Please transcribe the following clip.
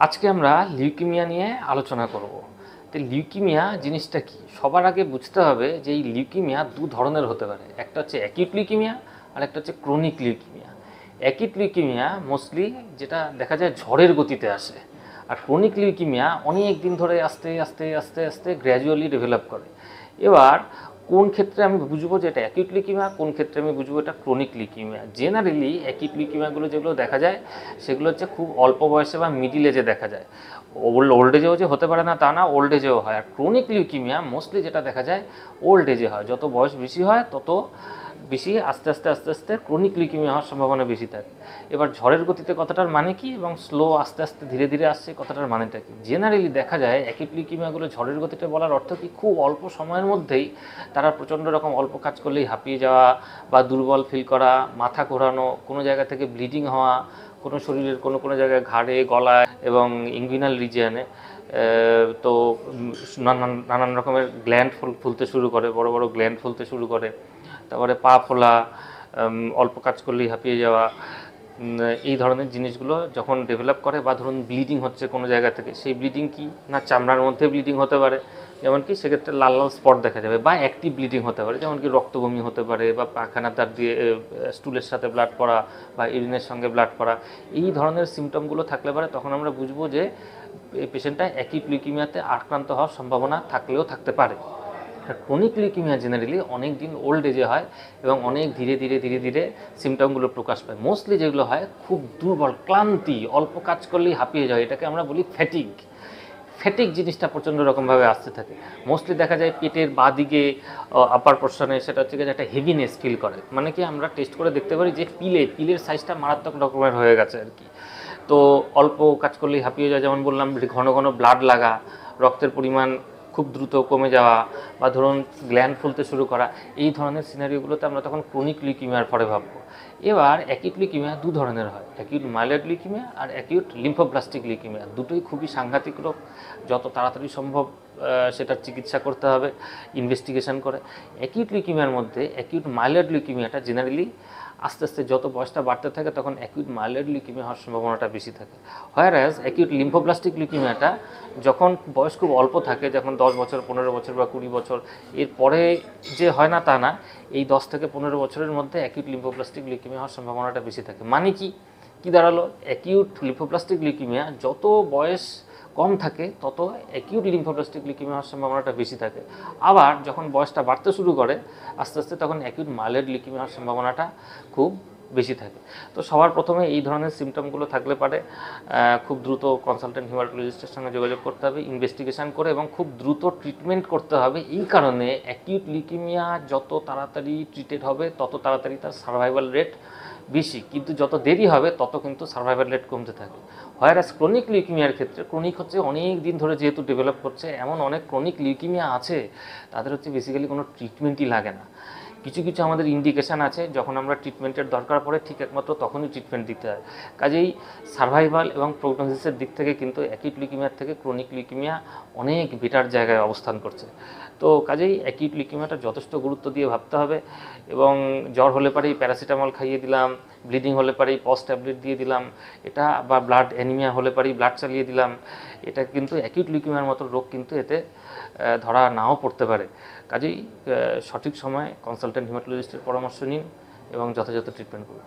আজকে আমরা লিউকিমিয়া নিয়ে আলোচনা করব। তো লিউকিমিয়া জিনিসটা কি? সবার আগে বুঝতে হবে যে এই লিউকিমিয়া দু ধরনের হতে পারে। একটা হচ্ছে অ্যাকিউট লিউকিমিয়া আর একটা হচ্ছে chronic leukaemia. Acute leukaemia mostly যেটা দেখা যায় ঝড়ের গতিতে আসে, আর ক্রনিক লিউকিমিয়া অনেক দিন ধরে আস্তে আস্তে আস্তে আস্তে গ্র্যাজুয়ালি ডেভেলপ করে। এবার কোন ক্ষেত্রে আমি বুঝবো যে এটা অ্যাকিউট লিউকিমিয়া, কোন ক্ষেত্রে আমি বুঝবো এটা ক্রনিক লিউকিমিয়া? জেনারেলি অ্যাকিউট লিউকিমিয়াগুলো যেগুলো দেখা যায় সেগুলো হচ্ছে খুব অল্প বয়সে বা মিডিল এজে দেখা যায়। ওল্ড এজেও যে হতে পারে না তা না, ওল্ড এজেও হয়। আর ক্রনিক লিউকিমিয়া মোস্টলি যেটা দেখা যায় ওল্ড এজে হয়। যত বয়স বেশি হয় তত বেশি আস্তে আস্তে আস্তে আস্তে ক্রনিক লিউকিমিয়া হওয়ার সম্ভাবনা বেশি থাকে। এবার ঝড়ের গতিতে কথাটার মানে কি এবং স্লো আস্তে আস্তে ধীরে ধীরে আসছে কথাটার মানেটা কি? জেনারেলি দেখা যায় অ্যাকিউট লিউকিমিয়াগুলো ঝড়ের গতিতে বলার অর্থ কি, খুব অল্প সময়ের মধ্যেই তারা প্রচণ্ড রকম অল্প কাজ করলেই হাঁপিয়ে যাওয়া বা দুর্বল ফিল করা, মাথা ঘোরানো, কোনো জায়গা থেকে ব্লিডিং হওয়া, কোনো শরীরের কোনো কোনো জায়গায় ঘাড়ে, গলায় এবং ইনগুইনাল রিজিয়নে। তো নানান নানান রকমের গ্ল্যান্ড ফুলতে শুরু করে, বড় বড় গ্ল্যান্ড ফুলতে শুরু করে। তারপরে পা ফোলা, অল্প কাজ করলেই হাঁপিয়ে যাওয়া, এই ধরনের জিনিসগুলো যখন ডেভেলপ করে, বা ধরুন ব্লিডিং হচ্ছে কোনো জায়গা থেকে, সেই ব্লিডিং কি না চামড়ার মধ্যে ব্লিডিং হতে পারে, যেমন কি সেক্ষেত্রে লাল লাল স্পট দেখা যাবে, বা অ্যাক্টিভ ব্লিডিং হতে পারে, যেমন কি রক্তবমি হতে পারে, বা পায়খানার দাঁত দিয়ে স্টুলের সাথে ব্লাড পড়া বা ইউরিনের সঙ্গে ব্লাড পড়া। এই ধরনের সিমটমগুলো থাকলে পারে তখন আমরা বুঝবো যে এই পেশেন্টটা অ্যাকিউট লিউকিমিয়াতে আক্রান্ত হওয়ার সম্ভাবনা থাকলেও থাকতে পারে। ক্রনিক লিউকিমিয়া জেনারেলি অনেক দিন ওল্ড এজে হয় এবং অনেক ধীরে ধীরে ধীরে ধীরে সিমটমগুলো প্রকাশ পায়। মোস্টলি যেগুলো হয় খুব দুর্বল, ক্লান্তি, অল্প কাজ করলেই হাঁপিয়ে যায়, এটাকে আমরা বলি ফ্যাটিক। ফ্যাটিক জিনিসটা প্রচণ্ড রকমভাবে আসতে থাকে। মোস্টলি দেখা যায় পেটের বাঁদিকে আপার পোর্শনে, সেটা হচ্ছে যে একটা হেভিনেস ফিল করে। মানে কি আমরা টেস্ট করে দেখতে পারি যে পিলের সাইজটা মারাত্মক রকমের হয়ে গেছে আর কি। তো অল্প কাজ করলেই হাঁপিয়ে যায়, যেমন বললাম ঘন ঘন ব্লাড লাগা, রক্তের পরিমাণ খুব দ্রুত কমে যাওয়া, বা ধরুন গ্ল্যান্ড ফুলতে শুরু করা, এই ধরনের সিনারিওগুলোতে আমরা তখন ক্রনিক লিউকিমিয়ার পরে ভাববো। এবার অ্যাকিউট লিউকিমিয়া দু ধরনের হয়, অ্যাকিউট মাইলয়েড লিউকিমিয়া আর অ্যাকিউট লিম্ফোব্লাস্টিক লিউকিমিয়া। দুটোই খুবই সাংঘাতিক রোগ, যত তাড়াতাড়ি সম্ভব সেটার চিকিৎসা করতে হবে ইনভেস্টিগেশন করে। অ্যাকিউট লিউকিমিয়ার মধ্যে অ্যাকিউট মাইলয়েড লিউকিমিয়াটা জেনারেলি আস্তে আস্তে যত বয়সটা বাড়তে থাকে তখন অ্যাকিউট মাইলয়েড লিউকিমিয়া হওয়ার সম্ভাবনাটা বেশি থাকে। হোয়ারঅ্যাজ অ্যাকিউট লিম্ফোব্লাস্টিক লিউকিমিয়াটা যখন বয়স খুব অল্প থাকে, যখন 10 বছর, 15 বছর বা 20 বছর, এরপরে যে হয় না তা না, এই 10 থেকে 15 বছরের মধ্যে অ্যাকিউট লিম্ফোব্লাস্টিক লিউকিমিয়া হওয়ার সম্ভাবনাটা বেশি থাকে। মানে কি দাঁড়ালো? অ্যাকিউট লিম্ফোব্লাস্টিক লিউকিমিয়া যত বয়স কম থাকে তত অ্যাকিউট লিম্ফোব্লাস্টিক লিউকিমিয়া হওয়ার সম্ভাবনাটা বেশি থাকে। আবার যখন বয়সটা বাড়তে শুরু করে আস্তে আস্তে, তখন অ্যাকিউট মাইলয়েড লিউকিমিয়া হওয়ার সম্ভাবনাটা খুব বেশি থাকে। তো সবার প্রথমে এই ধরনের সিমটমগুলো থাকলে পারে খুব দ্রুত কনসালটেন্ট হিমাটোলজিস্টের সঙ্গে যোগাযোগ করতে হবে, ইনভেস্টিগেশন করে, এবং খুব দ্রুত ট্রিটমেন্ট করতে হবে। এই কারণে অ্যাকিউট লিউকিমিয়া যত তাড়াতাড়ি ট্রিটেড হবে তত তাড়াতাড়ি তার সার্ভাইভাল রেট বেশি, কিন্তু যত দেরি হবে তত কিন্তু সার্ভাইভাল রেট কমতে থাকে। হোয়ারঅ্যাজ ক্রনিক লিউকিমিয়ার ক্ষেত্রে, ক্রনিক হচ্ছে অনেক দিন ধরে যেহেতু ডেভেলপ করছে, এমন অনেক ক্রনিক লিউকিমিয়া আছে তাদের হচ্ছে বেসিক্যালি কোনো ট্রিটমেন্টই লাগে না। কিছু কিছু আমাদের ইন্ডিকেশান আছে, যখন আমরা ট্রিটমেন্টের দরকার পড়ে ঠিক একমাত্র তখনই ট্রিটমেন্ট দিতে হয়। কাজেই সার্ভাইভাল এবং প্রগনোসিসের দিক থেকে কিন্তু অ্যাকিউট লিউকিমিয়ার থেকে ক্রনিক লিউকিমিয়া অনেক বেটার জায়গায় অবস্থান করছে। তো কাজেই অ্যাকিউট লিউকিমিয়াটা যথেষ্ট গুরুত্ব দিয়ে ভাবতে হবে, এবং জ্বর হলে পারেই প্যারাসিটামল খাইয়ে দিলাম, ব্লিডিং হলে পারেই পজ ট্যাবলেট দিয়ে দিলাম, এটা, বা ব্লাড অ্যানিমিয়া হলে পারেই ব্লাড চালিয়ে দিলাম, এটা কিন্তু অ্যাকিউট লিউকিমিয়ার মতো রোগ কিন্তু এতে ধরা নাও পড়তে পারে। কাজেই সঠিক সময়ে কনসালটেন্ট হিমাটোলজিস্টের পরামর্শ নিন এবং যথাযথ ট্রিটমেন্ট করুন।